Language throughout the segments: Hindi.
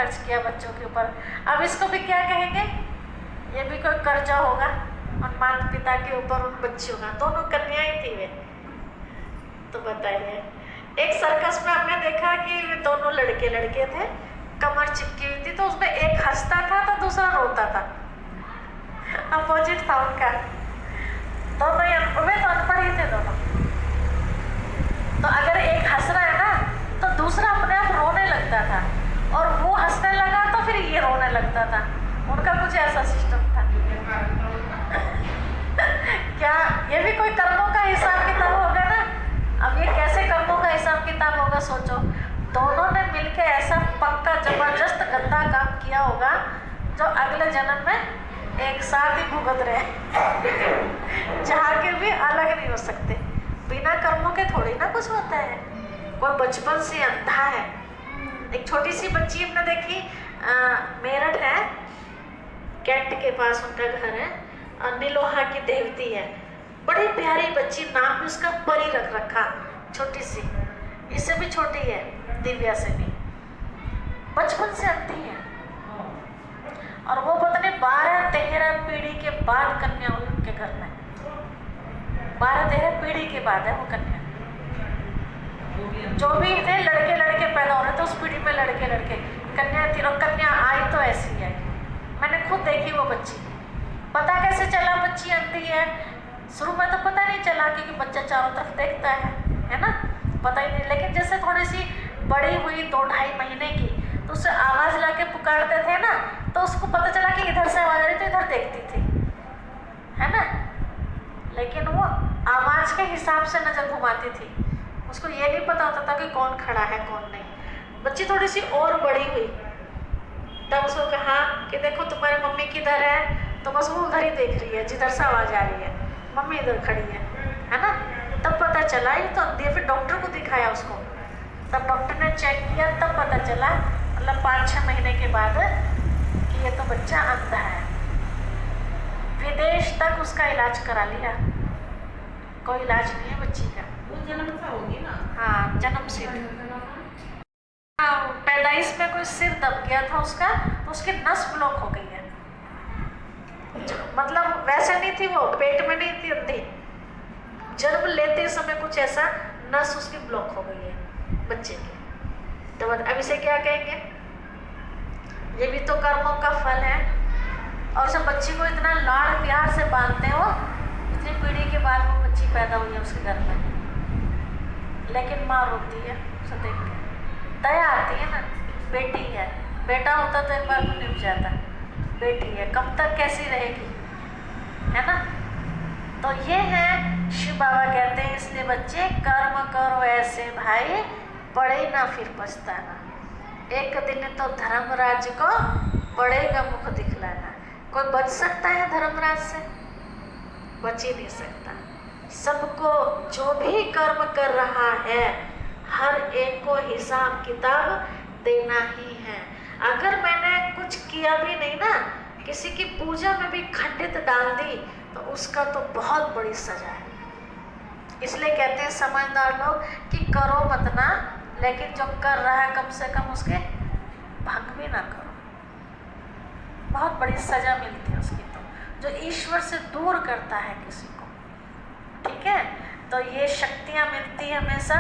खर्च किया बच्चों के ऊपर, अब इसको भी क्या कहेंगे? ये भी कोई कर्जा होगा और माता पिता के ऊपर उन बच्चियों का। दोनों कन्याएं थी वे। तो बताइए, एक सर्कस में हमने देखा कि दोनों लड़के थे, कमर चिपकी हुई थी, तो उसमें एक हंसता था तो दूसरा रोता था, अपोजिट था उनका। दोनों वे तो अनपढ़ ही थे दोनों। तो अगर एक हंस रहा है ना तो दूसरा अपने आप रोने लगता था, और वो हंसने लगा तो फिर ये रोने लगता था। उनका कुछ ऐसा सिस्टम था। क्या ये भी कोई कर्मों का हिसाब किताब होगा ना? अब ये कैसे कर्मों का हिसाब किताब होगा सोचो। दोनों ने मिलके ऐसा पक्का जबरदस्त गंदा काम किया होगा जो अगले जन्म में एक साथ ही भुगत रहे जहाँ के भी अलग नहीं हो सकते। बिना कर्मों के थोड़ी ना कुछ होता है। कोई बचपन से अंधा है। एक छोटी सी बच्ची हमने देखी, मेरठ है, कैंट के पास उनका घर है, नीलोहा की देवती है, बड़ी प्यारी बच्ची, नाम भी उसका परी रख रखा, छोटी सी, इससे भी छोटी है, दिव्या से भी, बचपन से अंधी है। और वो पता नहीं 12-13 पीढ़ी के बाद कन्या हुई उनके घर में। 12-13 पीढ़ी के बाद है वो कन्या। जो भी थे लड़के पैदा हो रहे थे उस पीढ़ी में, लड़के कन्या थी। और कन्या आई तो ऐसी है, मैंने खुद देखी वो बच्ची। पता कैसे चला बच्ची अंधी है? शुरू में तो पता नहीं चला क्योंकि बच्चा चारों तरफ देखता है ना, पता ही नहीं। लेकिन जैसे थोड़ी सी बड़ी हुई, 2-2.5 महीने की, तो उससे आवाज़ ला के पुकारते थे ना, तो उसको पता चला कि इधर से आवाज़ आ रही, तो इधर देखती थी, है ना। लेकिन वो आवाज़ के हिसाब से नजर घुमाती थी, उसको ये नहीं पता होता था कि कौन खड़ा है कौन नहीं। बच्ची थोड़ी सी और बड़ी हुई तब उसको कहा कि देखो तुम्हारी मम्मी किधर है, तो बस वो उधर ही देख रही है जिधर से आवाज़ आ रही है, मम्मी इधर खड़ी है ना। तब पता चला ये तो अंधी है। फिर डॉक्टर को दिखाया उसको, तब डॉक्टर ने चेक किया, तब पता चला, मतलब 5-6 महीने के बाद, कि ये तो बच्चा अंधा है। विदेश तक उसका इलाज करा लिया, कोई इलाज नहीं है बच्ची का। वो जन्म से होगी ना? हाँ, जन्म से। पैदाइश में कोई सिर दब गया था उसका, तो उसकी नस ब्लॉक हो गई है। मतलब वैसे नहीं थी, वो पेट में नहीं थी अंधी, जन्म लेते समय कुछ ऐसा नस उसकी ब्लॉक हो गई है बच्चे की। तो अब इसे क्या कहेंगे? ये भी तो कर्मों का फल है। और सब बच्ची को इतना लाड़ प्यार से बांधते हो, इतनी पीढ़ी के बाद वो बच्ची पैदा हुई है उसके घर में, लेकिन माँ रोती है उसे देख के। दया आती है ना, बेटी है, बेटा होता तो एक बार को निप जाता, बेटी है कब तक कैसी रहेगी, है ना। तो ये है शिव बाबा कहते हैं, इसलिए बच्चे कर्म करो ऐसे भाई, पड़े ना फिर पछताना, एक दिन तो धर्मराज को पड़ेगा मुख दिखलाना। कोई बच सकता है धर्मराज से? बच ही नहीं सकता। सबको जो भी कर्म कर रहा है, हर एक को हिसाब किताब देना ही है। अगर मैंने कुछ किया भी नहीं ना, किसी की पूजा में भी खंडित डाल दी, तो उसका तो बहुत बड़ी सजा है। इसलिए कहते हैं समझदार लोग कि करो मत ना, लेकिन जो कर रहा है कम से कम उसके भंग भी ना करो, बहुत बड़ी सजा मिलती है उसकी। तो जो ईश्वर से दूर करता है किसी को, ठीक है, तो ये शक्तियाँ मिलती है हमेशा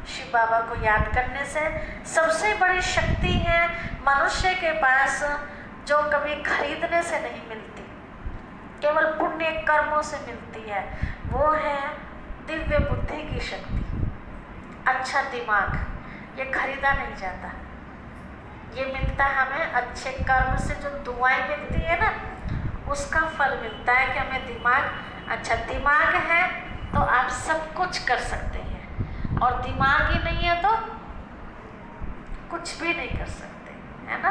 शिव बाबा को याद करने से। सबसे बड़ी शक्ति है मनुष्य के पास, जो कभी खरीदने से नहीं मिलती, केवल पुण्य कर्मों से मिलती है, वो है दिव्य बुद्धि की शक्ति, अच्छा दिमाग। ये खरीदा नहीं जाता, ये मिलता हमें अच्छे कर्म से। जो दुआएं मिलती है ना, उसका फल मिलता है कि हमें दिमाग, अच्छा दिमाग है तो आप सब कुछ कर सकते हैं, और दिमाग ही नहीं है तो कुछ भी नहीं कर सकते, है ना।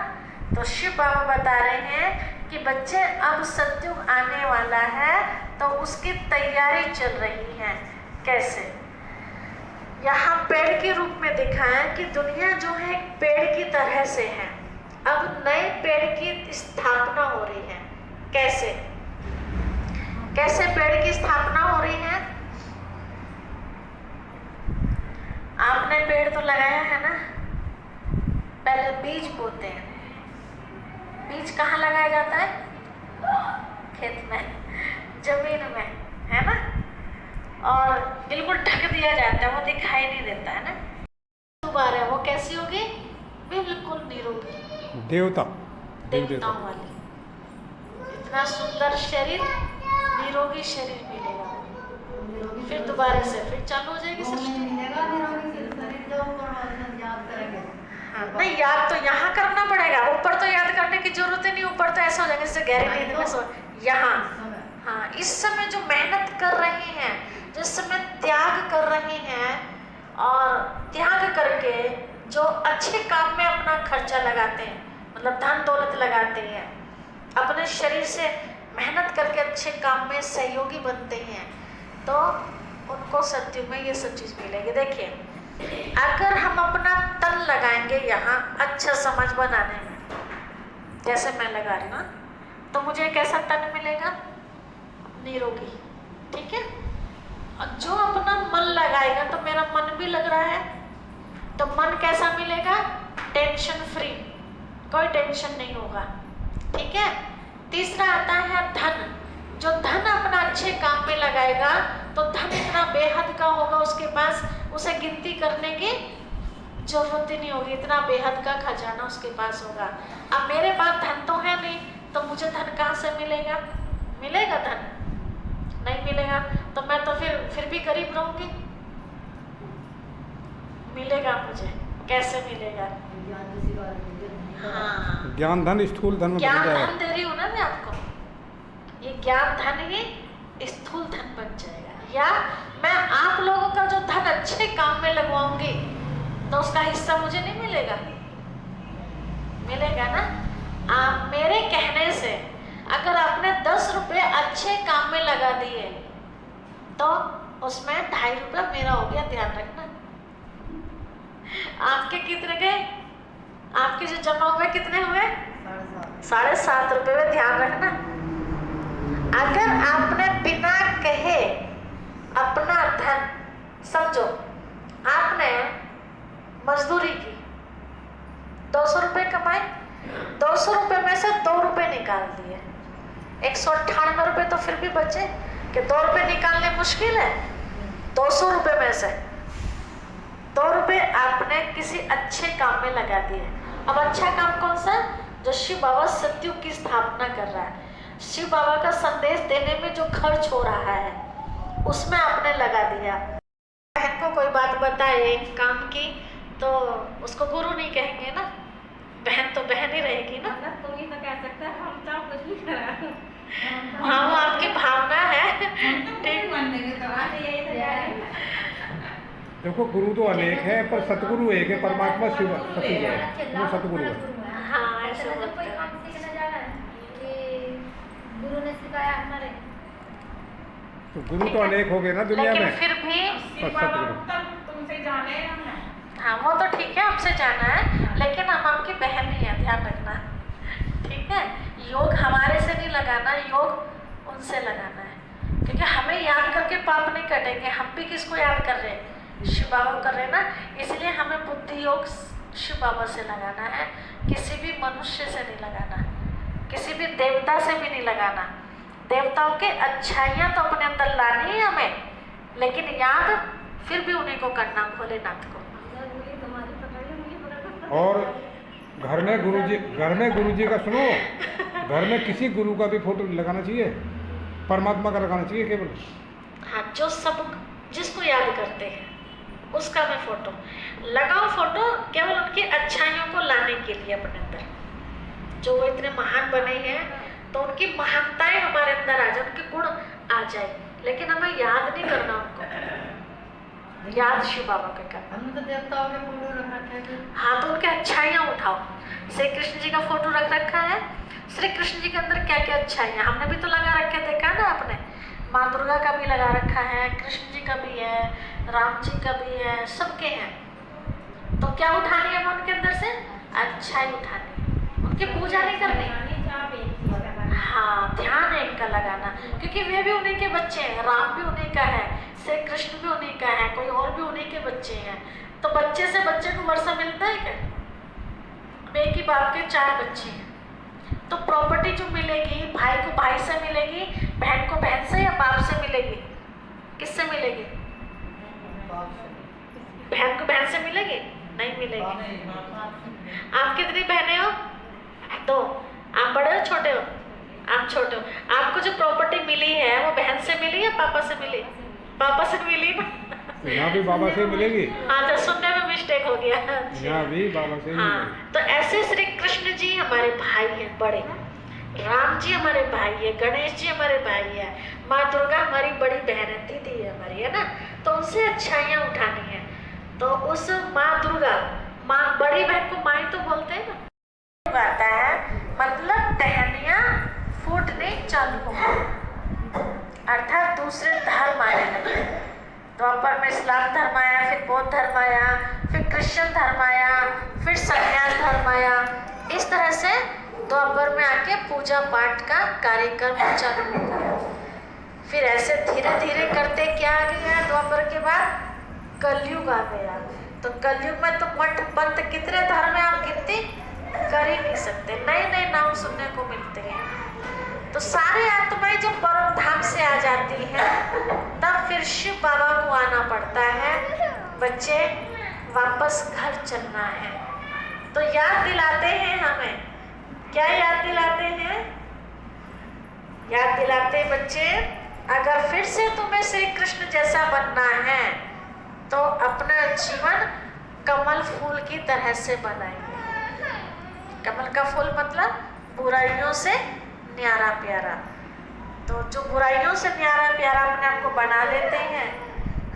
तो शिव बाबा बता रहे हैं कि बच्चे अब सतयुग आने वाला है, तो उसकी तैयारी चल रही है। कैसे? यहाँ पेड़ के रूप में देखा है कि दुनिया जो है एक पेड़ की तरह से है। अब नए पेड़ की स्थापना हो रही है। कैसे? कैसे पेड़ की स्थापना हो रही है? आपने पेड़ तो लगाया है ना, पहले बीज बोते हैं, बीज कहाँ लगाया जाता है? खेत में, जमीन में, है ना। और बिल्कुल ढक दिया जाता है, वो दिखाई नहीं देता है ना। दोबारा वो कैसी होगी? बिल्कुल निरोगी, देवताओं वाली। इतना सुंदर शरीर, निरोगी शरीर मिलेगा। फिर दोबारा से फिर चालू हो जाएगी सृष्टि। नहीं, याद तो यहाँ करना पड़ेगा, ऊपर तो याद करने की जरूरत ही नहीं। ऊपर तो ऐसा हो जाएगा जैसे गहरी नींद में सो। यहाँ हाँ, इस समय जो मेहनत कर रहे हैं, जो इस समय त्याग कर रहे हैं, और त्याग करके जो अच्छे काम में अपना खर्चा लगाते हैं, मतलब धन दौलत लगाते हैं, अपने शरीर से मेहनत करके अच्छे काम में सहयोगी बनते हैं, तो उनको सत्युग में ये सब चीज़ मिलेगी। देखिए, अगर हम अपना तन लगाएंगे यहाँ अच्छा समाज बनाने में, जैसे मैं लगा रही हूँ, तो मुझे कैसा तन मिलेगा? निरोगी। ठीक है। और जो अपना मन लगाएगा, तो मेरा मन भी लग रहा है, तो मन कैसा मिलेगा? टेंशन फ्री, कोई टेंशन नहीं होगा। ठीक है। तीसरा आता है धन। जो धन अपना अच्छे काम में लगाएगा, तो धन इतना बेहद का होगा उसके पास, उसे गिनती करने की जरूरत ही नहीं होगी, इतना बेहद का खजाना उसके पास होगा। अब मेरे पास धन तो है नहीं, तो मुझे धन कहाँ से मिलेगा? मिलेगा धन? नहीं मिलेगा। तो मैं तो फिर भी गरीब रहूंगी। मिलेगा मुझे, कैसे मिलेगा? हाँ, ज्ञान धन स्थूल धन, ज्ञान धन दे रही हूँ ना मैं आपको। ये ज्ञान धन ही स्थूल धन बन जाएगा। या मैं आप लोगों का जो धन अच्छे काम में लगवाऊंगी, तो उसका हिस्सा मुझे नहीं मिलेगा? मिलेगा ना। आप मेरे कहने से अगर आपने 10 रुपये अच्छे काम में लगा दिए, तो उसमें 2.5 रुपये मेरा हो गया। ध्यान रखना। आपके कितने गए? आपके जो जमा हुए कितने हुए? 7.5 रुपये में। ध्यान रखना। अगर आपने बिना कहे अपना धन, समझो आपने मजदूरी की, 200 रुपये कमाए, 200 रुपये में से 2 रुपये निकाल दिए, 198 रुपये तो फिर भी बचे। कि 2 रुपये निकालने मुश्किल है? 200 रुपये में से 2 रुपये आपने किसी अच्छे काम में लगा दिए। अब अच्छा काम कौन सा? जो शिव बाबा सत्युग की स्थापना कर रहा है, शिव बाबा का संदेश देने में जो खर्च हो रहा है, उसमें आपने लगा दिया। बहन को कोई बात बताए काम की, तो उसको गुरु नहीं कहेंगे ना, बहन तो बहन ही रहेगी ना। तुम ही तो कह सकते हैं, हम तो कुछ नहीं करा। हाँ, वो आपकी भावना है। ठीक। देखो, गुरु तो अनेक है, पर सतगुरु एक है, परमात्मा शिव सतगुरु है, वो सतगुरु है। हाँ, ऐसे जब कोई काम सीखने जा रहा है कि गुरु ने सिखाया हमारे, तो गुरु तो अनेक हो गए ना दुनिया में। लेकिन फिर भी तुमसे जाने हमने। हाँ, वो तो ठीक है, हमसे जाना है, लेकिन हम आपकी बहन ही है। ध्यान रखना। ठीक है। योग हमारे से नहीं लगाना, योग उनसे लगाना है, क्योंकि हमें याद करके पाप नहीं कटेंगे। हम भी किसको याद कर रहे हैं? शिव बाबा कर रहे हैं ना। इसलिए हमें बुद्धि योग शिव बाबा से लगाना है, किसी भी मनुष्य से नहीं लगाना, किसी भी देवता से भी नहीं लगाना। देवताओं के अच्छाइयाँ तो अपने अंदर लानी है हमें, लेकिन याद फिर भी उन्हीं को करना, भोलेनाथ को। और घर में गुरुजी का सुनो, घर में किसी गुरु का भी फोटो लगाना चाहिए, परमात्मा का लगाना चाहिए केवल। हाँ, जो सब जिसको याद करते हैं उसका मैं फोटो लगाऊं। फोटो केवल उनकी अच्छाइयों को लाने के लिए अपने अंदर, जो वो इतने महान बने हैं, तो उनकी महानताएं हमारे अंदर आ जाए, उनके गुण आ जाए, लेकिन हमें याद नहीं करना उनको। याद शिव बाबा का करना। हमने तो देवताओं के फोटो रख रखे हैं। हाँ, तो उनके अच्छाइयाँ उठाओ। श्री कृष्ण जी का फोटो रख रखा है। श्री कृष्ण जी के अंदर क्या क्या अच्छाइयाँ हमने भी तो लगा रखे, देखा ना आपने। माँ दुर्गा का भी लगा रखा है, कृष्ण जी का भी है, राम जी का भी है, सबके हैं। तो क्या उठानी है उनके अंदर से? अच्छाई उठानी है, उनकी पूजा नहीं करनी। हाँ, ध्यान है इनका लगाना, क्योंकि वे भी उन्हीं के बच्चे हैं, राम भी उन्हीं का है, श्री कृष्ण भी उन्हीं का है, कोई और भी उन्हीं के बच्चे हैं। तो बच्चे से बच्चे को वर्षा मिलता है क्या? एक ही बाप के 4 बच्चे हैं, तो प्रॉपर्टी जो मिलेगी, भाई को भाई से मिलेगी, बहन को बहन से या बाप से मिलेगी? किससे मिलेगी? बहन को बहन से मिलेगी? नहीं मिलेगी। आप कितनी बहनें हो? 2। आप बड़े हो छोटे हो? आप छोटे हो। आपको जो प्रॉपर्टी मिली है वो बहन से मिली या पापा से मिली? पापा से मिली ना? यहाँ भी बाबा से मिलेगी। हाँ, तो सुनने में मिस्टेक हो गया। यहाँ भी बाबा से हाँ, मिलेगी। तो ऐसे श्री कृष्ण जी हमारे भाई हैं बड़े, राम जी हमारे भाई है, गणेश जी हमारे भाई है, माँ दुर्गा हमारी बड़ी बहन है, दीदी है हमारी, है ना? तो उनसे अच्छाइयाँ उठानी है। तो उस माँ दुर्गा, माँ बड़ी बहन को माँ तो बोलते हैं ना, आता है मतलब टहनियाँ फूटने चालू हो गई, अर्थात दूसरे धर्म आने लगे। द्वापर में इस्लाम धर्म आया, फिर बौद्ध धर्म आया, फिर क्रिश्चियन धर्म आया, फिर संन्यास धर्म आया। इस तरह से द्वापर में आके पूजा पाठ का कार्यक्रम चालू हो गया। फिर ऐसे धीरे धीरे करते क्या आ गया, द्वापर के बाद कलयुग आ गया। तो कलयुग में तो मठ पंथ कितने धर्म है आप गिनती कर ही नहीं सकते, नए नए नाम सुनने को मिलते हैं। तो सारी आत्माएं जब परम धाम से आ जाती हैं तब फिर शिव बाबा को आना पड़ता है, बच्चे वापस घर चलना है। तो याद दिलाते हैं हमें, क्या याद दिलाते हैं? याद दिलाते बच्चे, अगर फिर से तुम्हें श्री कृष्ण जैसा बनना है तो अपना जीवन कमल फूल की तरह से बनाइए। कमल का फूल मतलब बुराइयों से न्यारा प्यारा। तो जो बुराइयों से न्यारा प्यारा अपने आप को बना लेते हैं,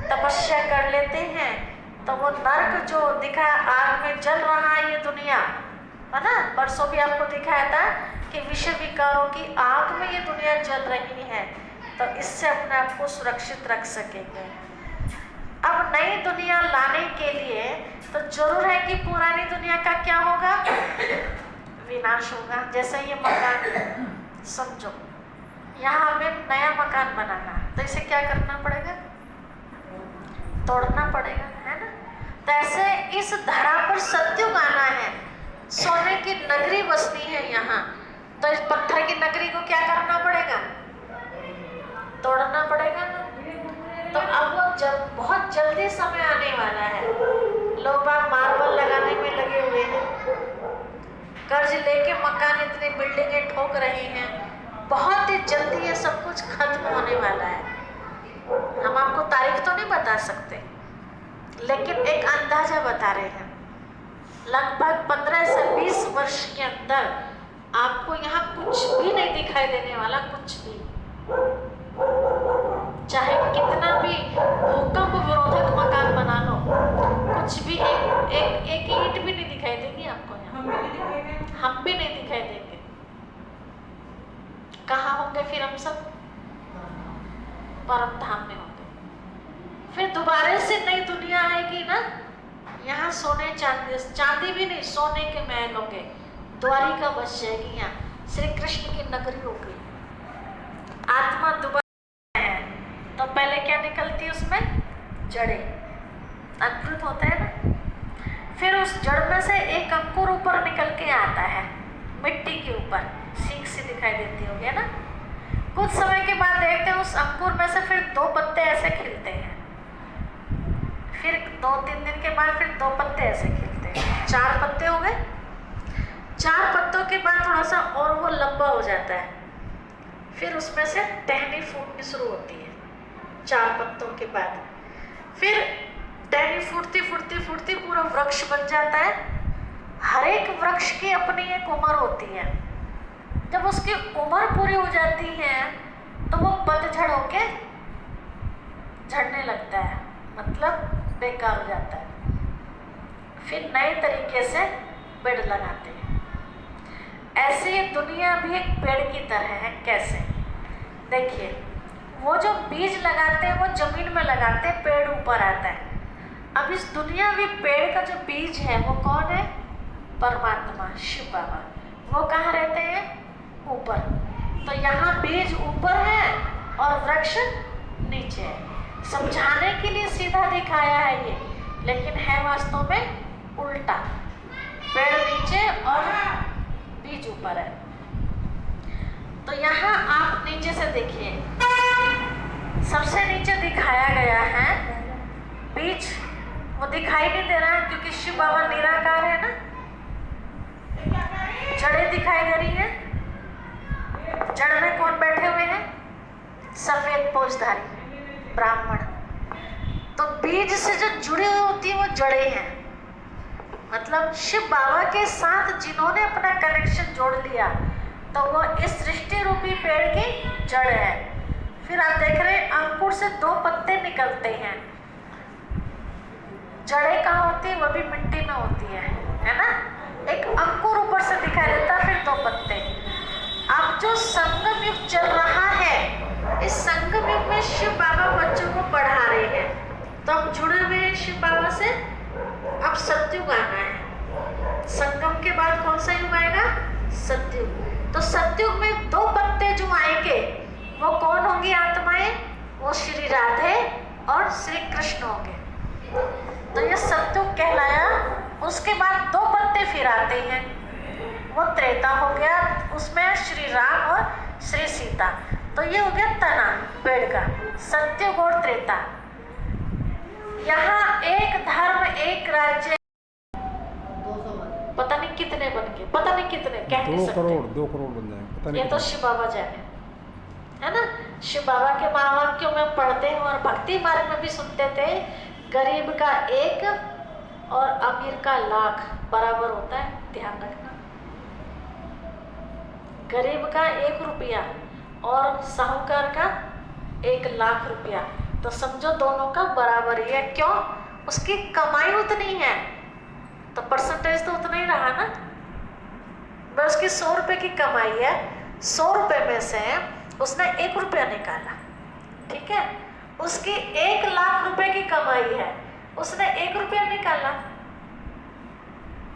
तपस्या कर लेते हैं, तो वो नर्क जो दिखा आग में जल रहा है ये दुनिया, है ना? परसों भी आपको दिखाया था कि विषय विकारों की आग में ये दुनिया जल रही है, तो इससे अपने आप को सुरक्षित रख सकेंगे। अब नई दुनिया लाने के लिए तो जरूर है कि पुरानी दुनिया का क्या होगा? विनाश होगा। जैसे ये मकान समझो, यहाँ हमें नया मकान बनाना, तो इसे क्या करना पड़ेगा? तोड़ना पड़ेगा, है ना? तो ऐसे इस धरा पर सत्युग आना है, सोने की नगरी बसनी है यहाँ, तो इस पत्थर की नगरी को क्या करना पड़ेगा? तोड़ना पड़ेगा ना। तो अब वो बहुत जल्दी समय आने वाला है, लोग बाग मार्बल लगाने में लगे हुए हैं, कर्ज लेके मकान इतनी बिल्डिंगें ठोक रहे हैं, बहुत ही जल्दी ये सब कुछ खत्म होने वाला है। हम आपको तारीख तो नहीं बता सकते, लेकिन एक अंदाजा बता रहे हैं, लगभग 15 से 20 वर्ष के अंदर आपको यहाँ कुछ भी नहीं दिखाई देने वाला, कुछ भी, चाहे कितना भी भूकंप विरोधक मकान बना लो, कुछ भी एक ईंट भी नहीं दिखाई देगी आपको यहाँ। हम भी नहीं दिखाई देंगे। कहाँ होंगे फिर हम सब? परम धाम में होंगे। फिर दोबारा से नई दुनिया आएगी ना, यहाँ सोने चांदी भी नहीं, सोने के महल होंगे, द्वारिका बच जाएगी, यहाँ श्री कृष्ण की नगरी होगी। आत्मा दोबारा है तो पहले क्या निकलती है उसमें? जड़ें। अद्भुत होता है ना। फिर उस जड़ में से एक अंकुर ऊपर निकल के आता है, मिट्टी के ऊपर सीख सी दिखाई देती होगी, है ना? कुछ समय के बाद देखते हैं उस अंकुर में से फिर 2 पत्ते ऐसे खिलते हैं, फिर 2-3 दिन के बाद फिर 2 पत्ते ऐसे खिलते हैं, 4 पत्ते हो गए। 4 पत्तों के बाद थोड़ा सा और वो लंबा हो जाता है, फिर उसमें से टहनी फूटनी शुरू होती है 4 पत्तों के बाद। फिर टहनी फूटती फूटती फूटती पूरा वृक्ष बन जाता है। हर एक वृक्ष की अपनी एक उम्र होती है। जब उसकी उम्र पूरी हो जाती है तो वो पतझड़ होके झड़ने लगता है, मतलब बेकार हो जाता है। फिर नए तरीके से पेड़ लगाते हैं। ऐसे ये दुनिया भी एक पेड़ की तरह है। कैसे? देखिए, वो जो बीज लगाते हैं वो जमीन में लगाते हैं, पेड़ ऊपर आता है। अब इस दुनिया में पेड़ का जो बीज है वो कौन है? परमात्मा, शिव बाबा। वो कहाँ रहते हैं? ऊपर। तो यहाँ बीज ऊपर है और वृक्ष नीचे है। समझाने के लिए सीधा दिखाया है ये, लेकिन है वास्तव में उल्टा। पेड़ नीचे और बीज ऊपर है। तो यहाँ आप नीचे से देखिए, सबसे नीचे दिखाया गया है बीज, वो दिखाई नहीं दे रहा है क्योंकि शिव बाबा निराकार है ना। जड़ें दिखाई दे रही है, जड़ में कौन बैठे हुए हैं? सफेद पोषधारी ब्राह्मण। तो बीज से जो जुड़ी हुई होती है वो जड़ें हैं, मतलब शिव बाबा के साथ जिन्होंने अपना कनेक्शन जोड़ लिया तो वो इस सृष्टि रूपी पेड़ की जड़ है। फिर आप देख रहे हैं अंकुर से 2 पत्ते निकलते हैं। जड़ें कहाँ होती है? वो भी मिट्टी में होती है ना। एक अंकुर ऊपर से दिखाई देता है, फिर 2 पत्ते। अब जो संगम युग चल रहा है, इस संगम युग में शिव बाबा बच्चों को पढ़ा रहे हैं, तो हम जुड़े हुए हैं शिव बाबा से। अब सतयुग आना है, संगम के बाद कौन सा युग आएगा? सतयुग। तो सतयुग में 2 पत्ते जो आएंगे वो कौन होंगी आत्माएं? वो श्री राधे और श्री कृष्ण होंगे। तो ये सतयुग कहलाया। उसके बाद 2 पत्ते फिर आते हैं, वो त्रेता हो गया, उसमें श्री राम और श्री सीता। तो ये हो गया तना पेड़ का, सतयुग और त्रेता। यहाँ एक धर्म एक राज्य, पता नहीं कितने बन गए, पता नहीं कितने, कह नहीं सकते। 2 करोड़ बन जाए, पता नहीं। ये तो शिव बाबा जाने, है ना। शिव बाबा के महावाक्यों में पढ़ते हैं और भक्ति मार्ग में भी सुनते थे, गरीब का 1 और अमीर का 1,00,000 बराबर होता है, ध्यान रखना। गरीब का 1 रुपया और साहूकार का 1,00,000 रुपया, तो समझो दोनों का बराबर ही है। क्यों? उसकी कमाई उतनी है तो परसेंटेज तो उतना ही रहा ना। बस उसकी 100 रुपये की कमाई है, 100 रुपये में से उसने 1 रुपया निकाला, ठीक है। उसकी 1,00,000 रुपए की कमाई है, उसने 1 रुपया निकाला,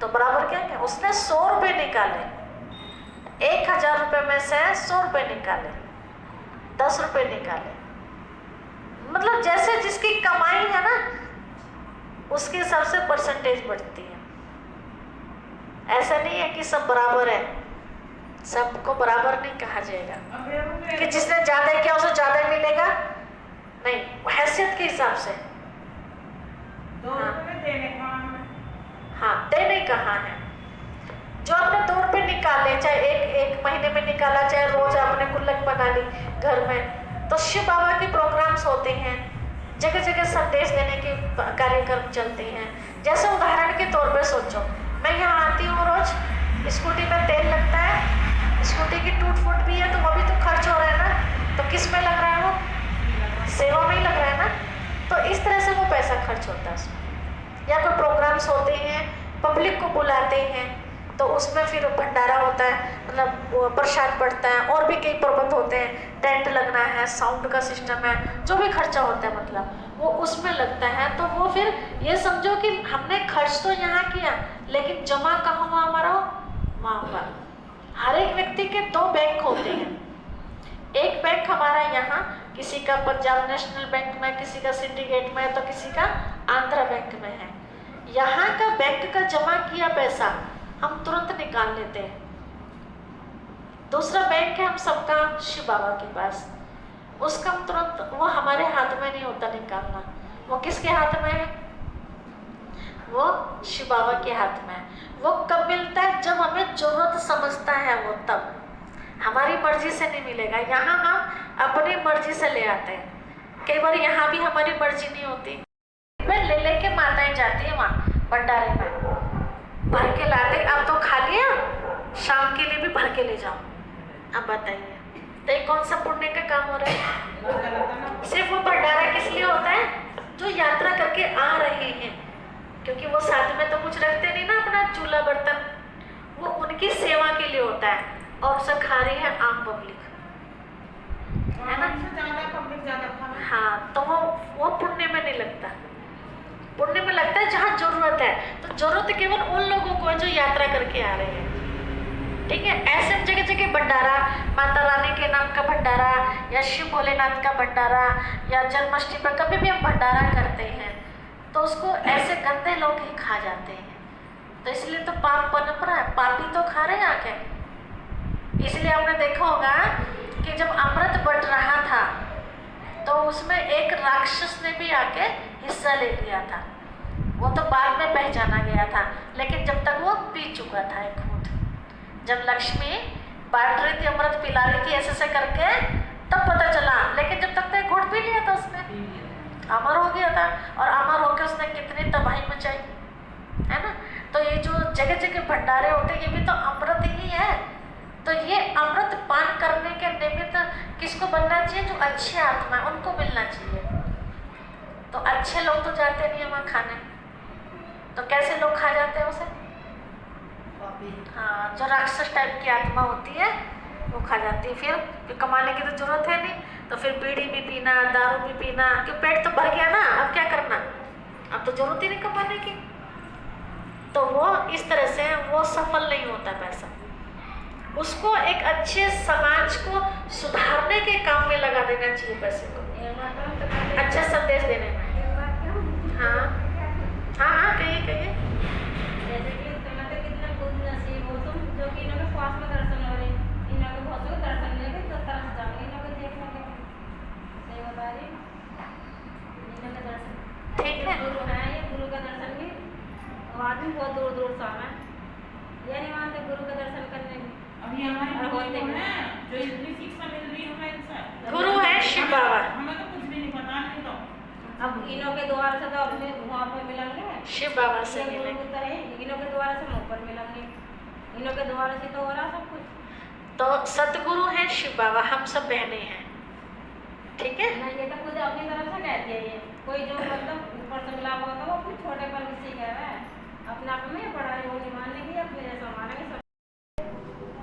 तो बराबर क्या क्या? उसने 100 रुपये निकाले, 1,000 रुपये में से 100 रुपये निकाले, 10 रुपये निकाले, मतलब जैसे जिसकी कमाई है ना उसके हिसाब से परसेंटेज बढ़ती है। ऐसा नहीं है कि सब बराबर है, सबको बराबर नहीं कहा जाएगा कि जिसने ज्यादा किया उसे ज्यादा मिलेगा, नहीं, हैसियत के हिसाब से। हाँ, देने कहाँ है? जो आपने 2 रुपये निकाले, चाहे एक महीने में निकाला, चाहे रोज आपने गुल्लक बना ली घर में, तो शिव बाबा के प्रोग्राम्स होते हैं, जगह जगह संदेश देने के कार्यक्रम चलते हैं। जैसे उदाहरण के तौर पर सोचो, मैं यहाँ आती हूँ रोज, स्कूटी में तेल लगता है, स्कूटी की टूट फूट भी है तो वो भी तो खर्च हो रहा है ना, तो किस में लग रहा है? वो सेवा में ही लग रहा है ना। तो इस तरह से वो पैसा खर्च होता है उसमें। या कोई प्रोग्राम्स होते हैं, पब्लिक को बुलाते हैं, तो उसमें फिर भंडारा होता है, मतलब प्रसाद बढ़ता है, और भी कई प्रबंध होते हैं, टेंट लगना है, साउंड का सिस्टम है, जो भी खर्चा होता है मतलब वो उसमें लगता है। तो वो फिर ये समझो कि हमने खर्च तो यहाँ किया, लेकिन जमा कहाँ हुआ हमारा? वहाँ पर। हर एक व्यक्ति के 2 बैंक होते हैं, एक बैंक हमारा यहाँ, किसी का पंजाब नेशनल बैंक में, किसी का सिंडिकेट में, तो किसी का आंध्रा बैंक में है। यहाँ का बैंक का जमा किया पैसा हम तुरंत निकाल लेते हैं। दूसरा बैंक है हम सबका शिव बाबा के पास, उसका हम तुरंत, वो हमारे हाथ में नहीं होता निकालना, वो किसके हाथ में है? वो शिव बाबा के हाथ में है। वो कब मिलता है? जब हमें जरूरत समझता है वो, तब। हमारी मर्जी से नहीं मिलेगा। यहाँ हम अपनी मर्जी से ले आते हैं, कई बार यहाँ भी हमारी मर्जी नहीं होती, ले लेके माताएं जाती है वहाँ भंडारे में, भर के लाते। अब तो खा लिया, शाम के लिए भी भर के ले जाओ। अब बताइए, तो ये कौन सा पुण्य का काम हो रहा है? सिर्फ वो भंडारा किस लिए होता है? जो यात्रा करके आ रहे हैं, क्योंकि वो साथ में तो कुछ रखते नहीं ना अपना चूल्हा बर्तन, वो उनकी सेवा के लिए होता है, और सब खा रही है आम पब्लिक, है ना। हाँ, तो वो पुण्य में नहीं लगता। पुण्य में लगता है जहाँ जरूरत है। तो जरूरत केवल उन लोगों को है जो यात्रा करके आ रहे हैं, ठीक है। ऐसे जगह जगह भंडारा, माता रानी के नाम का भंडारा, या शिव भोलेनाथ का भंडारा, या जन्माष्टमी पर कभी भी हम भंडारा करते हैं, तो उसको ऐसे गंदे लोग ही खा जाते हैं। तो इसलिए तो पाप पनप रहा है, पापी तो खा रहे हैं आके। इसलिए आपने देखा होगा कि जब अमृत बट रहा था तो उसमें एक राक्षस ने भी आके हिस्सा ले लिया था। वो तो बाद में पहचाना गया था, लेकिन जब तक वो पी चुका था एक घूंट। जब लक्ष्मी बांट रही थी, अमृत पिला रही थी ऐसे ऐसे करके, तब पता चला। लेकिन जब तक तो एक घूंट पी लिया था उसने, अमर हो गया था। और अमर होकर उसने कितनी तबाही मचाई, है ना। तो ये जो जगह जगह भंडारे होते हैं, ये भी तो अमृत ही है। तो ये अमृत पान करने के निमित्त किसको बनना चाहिए? जो अच्छी आत्मा है उनको मिलना चाहिए। तो अच्छे लोग तो जाते नहीं है वहाँ खाने, तो कैसे लोग खा जाते हैं उसे? हाँ, जो राक्षस टाइप की आत्मा होती है वो खा जाती है। फिर कमाने की तो जरूरत है नहीं, तो फिर बीड़ी भी पीना, दारू भी पीना, क्यों पेट तो भर गया ना, अब क्या करना, अब तो जरूरत ही नहीं कमाने की। तो वो इस तरह से वो सफल नहीं होता पैसा। उसको एक अच्छे समाज को सुधारने के काम में लगा देना चाहिए पैसे को, अच्छा संदेश देने में। हाँ हाँ हाँ, कहिए कहिए। जैसे कि तुम्हें तो कितना खुद नसीब हो तुम, जो कि इन्हों के पास में दर्शन हो रहे, इन्हों के बहुत को दर्शन लेके तो तरफ जाओगे, इन्हों के देखने के नहीं बता रही, इन्हों के दर्शन ठीक है। गुरु है, ये गुरु का दर्शन भी आदमी बहुत दूर दूर से आना, ये नहीं मानते गुरु का दर्शन करने में। अभी हमारे गुरु है जो इतनी शिक्षा मिल रही है हमें इनसे। गुरु है शिव बाबा, हमें तो कुछ भी नहीं पता, नहीं तो अब इन्हों के द्वार से तो अपने वहाँ पर मिलेंगे, शिव बाबा से ये मिले। गुरु तो है, इन्हों के द्वार से हम ऊपर मिलेंगे, इन्हों के द्वार से तो हो रहा सब कुछ। तो सतगुरु है शिव बाबा, हम सब बहने हैं, ठीक है। ना ये तो खुद अपनी तरफ से कहती है, ये कोई जो मतलब ऊपर से मिला हुआ तो वो कुछ छोटे पर किसी कह रहा है, अपने आप में पढ़ा है वो नहीं मानने की, अपने जैसा मानेंगे सब।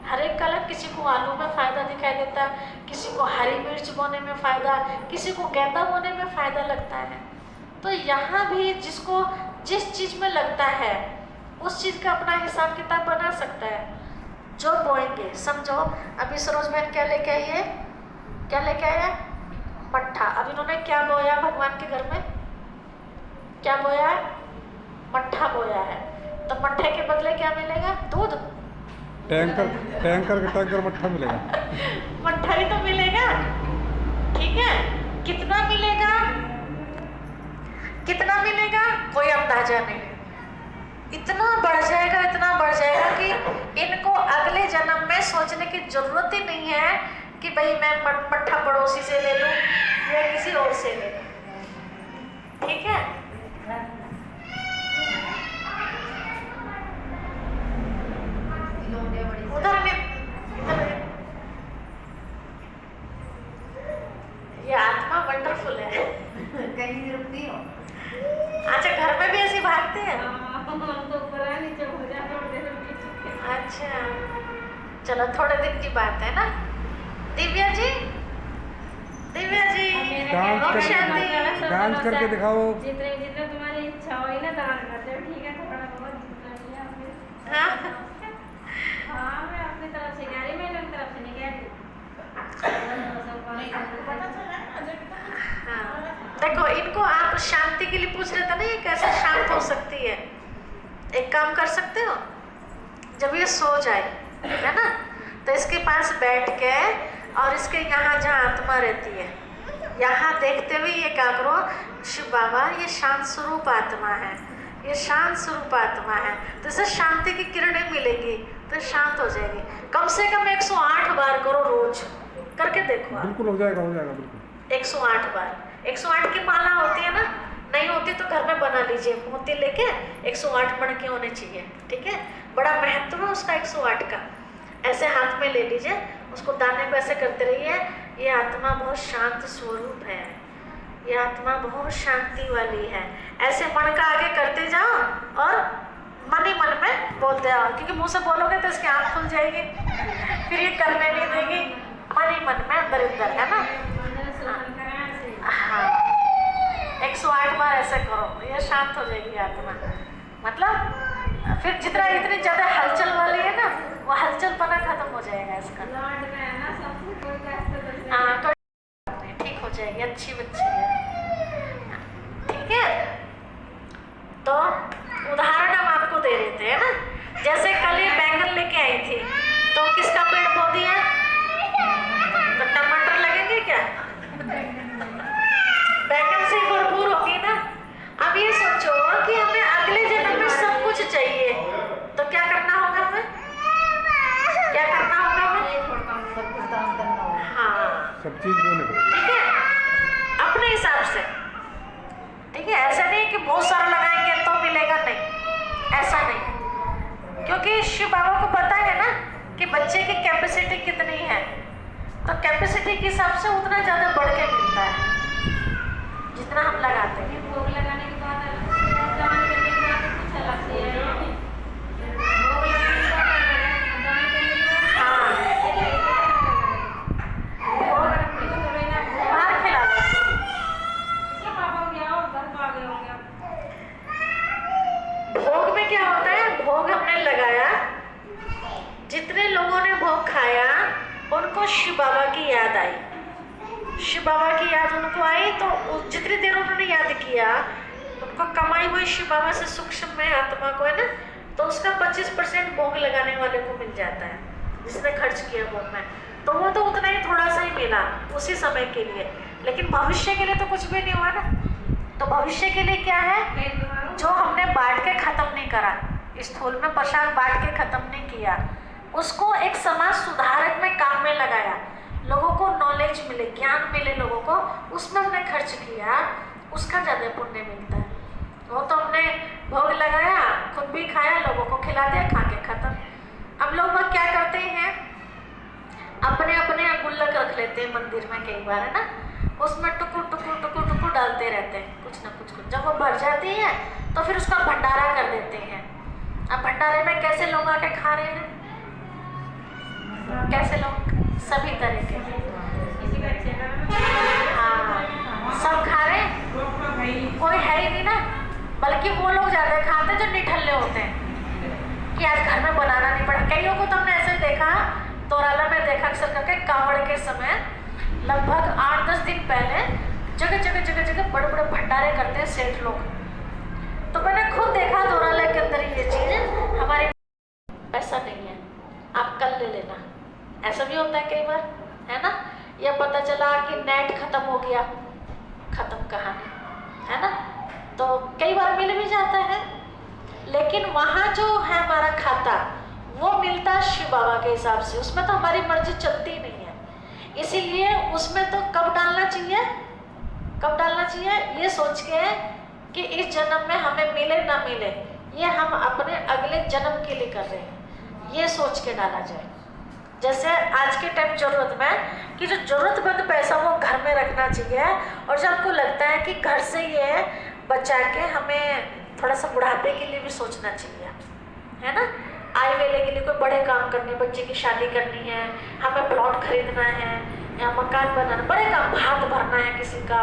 हर एक का अलग, किसी को आलू में फ़ायदा दिखाई देता है, किसी को हरी मिर्च बोने में फ़ायदा, किसी को गेंदा बोने में फ़ायदा लगता है। तो यहाँ भी जिसको जिस चीज़ में लगता है उस चीज़ का अपना हिसाब किताब बना सकता है। जो बोएंगे, समझो अभी सरोज बहन क्या लेके आई है, क्या लेके आया? मट्ठा। अब इन्होंने क्या बोया भगवान के घर में? क्या बोया है? मट्ठा बोया है। तो मट्ठे के बदले क्या मिलेगा? दूध। टैंकर मट्ठा मिलेगा। मट्ठा भी तो मिलेगा, ठीक है। कितना मिलेगा, कितना मिलेगा कोई अंदाजा नहीं। इतना बढ़ जाएगा, इतना बढ़ जाएगा कि इनको अगले जन्म में सोचने की जरूरत ही नहीं है कि भाई मैं मट्ठा पड़ोसी से ले लूं या किसी और से ले लूं, ठीक है। उधर में ये आत्मा वंडरफुल है। कहीं रुकती हो? अच्छा, घर में भी ऐसे भागते हैं? तो ऊपर है, नीचे हो जाते हैं। अच्छा, चलो थोड़े दिन की बात है ना। दिव्या जी, दिव्या जी, डांस करके दिखाओ। जितने जितने तुम्हारी इच्छा हो ना दान करते हो, ठीक है, थोड़ा बहुत जितना भी है अपने। हाँ हाँ, मैं अपनी तरफ से कह रही, मैं अपनी तरफ से नहीं कह रही। पता चला ना जब तक। हाँ, देखो इनको आप शांति के लिए पूछ रहे थे ना, ये कैसे शांत हो सकती है। एक काम कर सकते हो, जब ये सो जाए, है ना, तो इसके पास बैठ के और इसके यहाँ जहाँ आत्मा रहती है यहाँ देखते हुए ये क्या करो, शिव बाबा ये शांत स्वरूप आत्मा है, ये शांत स्वरूप आत्मा है, तो इसे शांति की किरणें मिलेंगी तो शांत हो जाएगी। कम से कम 108 बार करो, रोज करके देखो आप। बिल्कुल हो जाएगा बिल्कुल। 108 बार। 108 की माला होती है ना, नहीं होती तो घर में बना लीजिए, मोती लेके 108 मणके होने चाहिए, ठीक है। बड़ा महत्व है उसका 108 का। ऐसे हाथ में ले लीजिए, उसको दाने को ऐसे करते रहिए। ये आत्मा बहुत शांत स्वरूप है, ये आत्मा बहुत शांति वाली है। ऐसे मन का आगे करते जाओ और मन ही मन में बोलते आओ, क्योंकि मुंह से बोलोगे तो इसकी आँख खुल जाएगी, फिर ये करने नहीं देगी। मन ही मन में अंदर अंदर, है ना। हाँ, 108 बार ऐसे करो, ये शांत हो जाएगी आत्मा। मतलब फिर जितना इतनी ज़्यादा हलचल वाली है ना, वो हलचलपना खत्म हो जाएगा इसका। हाँ, तो ठीक हो जाएगी, अच्छी बच्ची है, ठीक है। तो उदाहरण हम आपको दे रहे थे, है ना। जैसे कल ये बैंगन लेके आई थी, तो किसका पेड़ बो दिया? तो सब चीज़ बोलने पड़ेगी। ठीक है, अपने हिसाब से। ठीक है, ऐसा नहीं कि बहुत सारा लगाएंगे तो मिलेगा, नहीं, ऐसा नहीं। क्योंकि शिव बाबा को पता है ना कि बच्चे की कैपेसिटी कितनी है, तो कैपेसिटी के हिसाब से उतना ज़्यादा बढ़ के मिलता है जितना हम लगाते हैं। भोग लगाने के बाद दान करने के बाद कुछ अलग से है। भोग लगाने के बाद दान करने के बाद हाँ, बाहर खिला दो। इसके पापा को क्या हो, घर को आ गए होंगे आप। भोग में क्या होता है, भोग हमने लगाया, जितने लोगों ने भोग खाया उनको शिव बाबा की याद आई। शिव बाबा की याद उनको आई तो जितनी देर उन्होंने याद किया, उनको कमाई हुई शिव बाबा से सूक्ष्म में आत्मा को है ना, तो उसका 25% भोग लगाने वाले को मिल जाता है, जिसने खर्च किया भोग में। तो वो तो उतना ही, थोड़ा सा ही मिला उसी समय के लिए, लेकिन भविष्य के लिए तो कुछ भी नहीं हुआ ना। तो भविष्य के लिए क्या है, जो हमने बांट के खत्म नहीं करा, स्थूल में प्रसाद बांट के खत्म नहीं किया, उसको एक समाज सुधारक में काम में लगाया, लोगों को नॉलेज मिले, ज्ञान मिले लोगों को, उसमें हमने खर्च किया, उसका ज़्यादा पुण्य मिलता है। वो तो हमने भोग लगाया, खुद भी खाया, लोगों को खिला दिया, खा के खत्म। अब लोग वह क्या करते हैं, अपने अपने गुल्लक रख लेते हैं मंदिर में, कई बार है ना, उसमें टुकुर टुकुर टुकुर टुकुर डालते रहते हैं, कुछ ना कुछ। जब वो भर जाती है तो फिर उसका भंडारा कर देते हैं। अब भंडारे में कैसे लोग आके खा रहे हैं, कैसे लोग, सभी तरह के, किसी का अच्छे का हाँ, सब खा रहे हैं, कोई है ही नहीं ना। बल्कि वो लोग ज़्यादा खाते हैं जो निठल्ले होते हैं कि आज घर में बनाना नहीं पड़ा। कईयों को तो हमने ऐसे देखा, तोराला में देखा अक्सर करके, कावड़ के समय लगभग 8-10 दिन पहले जगह जगह जगह जगह बड़े बड़े भंडारे करते हैं सेठ लोग। तो मैंने खुद देखा तोराला के अंदर ये चीज़, हमारे ऐसा नहीं है, आप कल ले लेना। ऐसा भी होता है कई बार, है ना, या पता चला कि नेट खत्म हो गया, खत्म कहानी, है ना। तो कई बार मिल भी जाता है, लेकिन वहाँ जो है हमारा खाता, वो मिलता है शिव बाबा के हिसाब से, उसमें तो हमारी मर्जी चलती नहीं है। इसीलिए उसमें तो कब डालना चाहिए, कब डालना चाहिए, ये सोच के कि इस जन्म में हमें मिले ना मिले, ये हम अपने अगले जन्म के लिए कर रहे हैं, ये सोच के डाला जाए। जैसे आज के टाइम जरूरत में कि जो जरूरतमंद पैसा वो घर में रखना चाहिए, और जब आपको लगता है कि घर से ये बचा के हमें थोड़ा सा बुढ़ापे के लिए भी सोचना चाहिए, है ना। आय वेले के लिए कोई बड़े काम करने, बच्चे की शादी करनी है, हमें प्लॉट खरीदना है या मकान बनाना, बड़े काम, भात भरना है किसी का,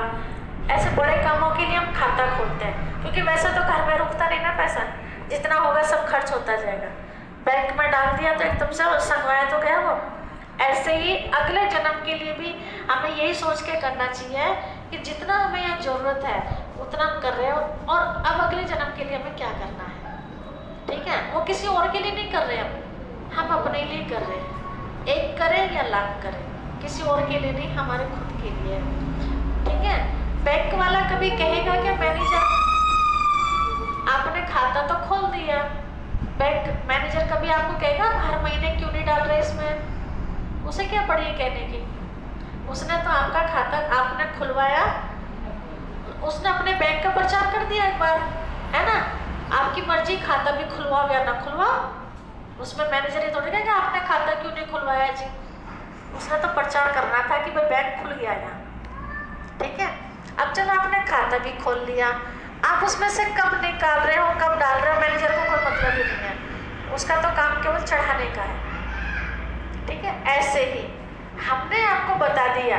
ऐसे बड़े कामों के लिए हम खाता खोलते हैं। क्योंकि वैसे तो घर में रुकता नहीं ना पैसा, जितना होगा सब खर्च होता जाएगा। बैंक में डाल दिया तो एकदम से संगवाया तो गया वो। ऐसे ही अगले जन्म के लिए भी हमें यही सोच के करना चाहिए कि जितना हमें यहाँ ज़रूरत है उतना हम कर रहे हैं, और अब अगले जन्म के लिए हमें क्या करना है। ठीक है, वो किसी और के लिए नहीं कर रहे हम अपने लिए कर रहे हैं। एक करें या लाख करें, किसी और के लिए नहीं, हमारे खुद के लिए। ठीक है, बैंक वाला कभी कहेगा कि मैनेजर आपने खाता तो खोल दिया, बैंक मैनेजर कभी आपको कहेगा हर महीने क्यों नहीं डाल रहे इसमें, उसे क्या पड़ी है कहने की। उसने तो आपका खाता आपने खुलवाया, उसने अपने बैंक का प्रचार कर दिया एक बार, है ना। आपकी मर्जी, खाता भी खुलवाओ या ना खुलवाओ, उसमें मैनेजर ये थोड़ी कहेगा आपने खाता क्यों नहीं खुलवाया जी। उसने तो प्रचार करना था कि भाई बैंक खुल गया यहाँ। ठीक है, अब जब आपने खाता भी खोल लिया, आप उसमें से कब निकाल रहे हो, कब डाल रहे हो, मैनेजर को कोई मतलब ही नहीं है, उसका तो काम केवल चढ़ाने का है। ठीक है, ऐसे ही हमने आपको बता दिया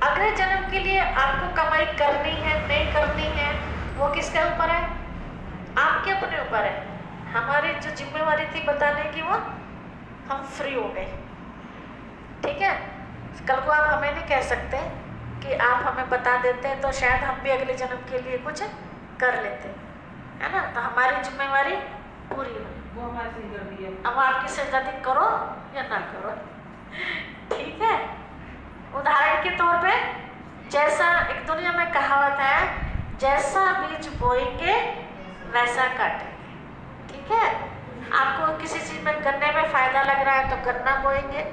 अगले जन्म के लिए आपको कमाई करनी है नहीं करनी है, वो किसके ऊपर है, आपके अपने ऊपर है। हमारी जो जिम्मेवारी थी बताने की, वो हम फ्री हो गए। ठीक है, कल को आप हमें नहीं कह सकते कि आप हमें बता देते तो शायद हम भी अगले जन्म के लिए कुछ कर लेते, है ना। तो हमारी जिम्मेवारी पूरी हुई, वो हमारे से कर दिया। अब आपकी सिरदर्दी करो या ना करो। ठीक है, उदाहरण के तौर पे जैसा एक दुनिया में कहावत है, जैसा बीज बोएंगे वैसा काटेंगे। ठीक है, आपको किसी चीज़ में गन्ने में फ़ायदा लग रहा है तो गन्ना बोएंगे,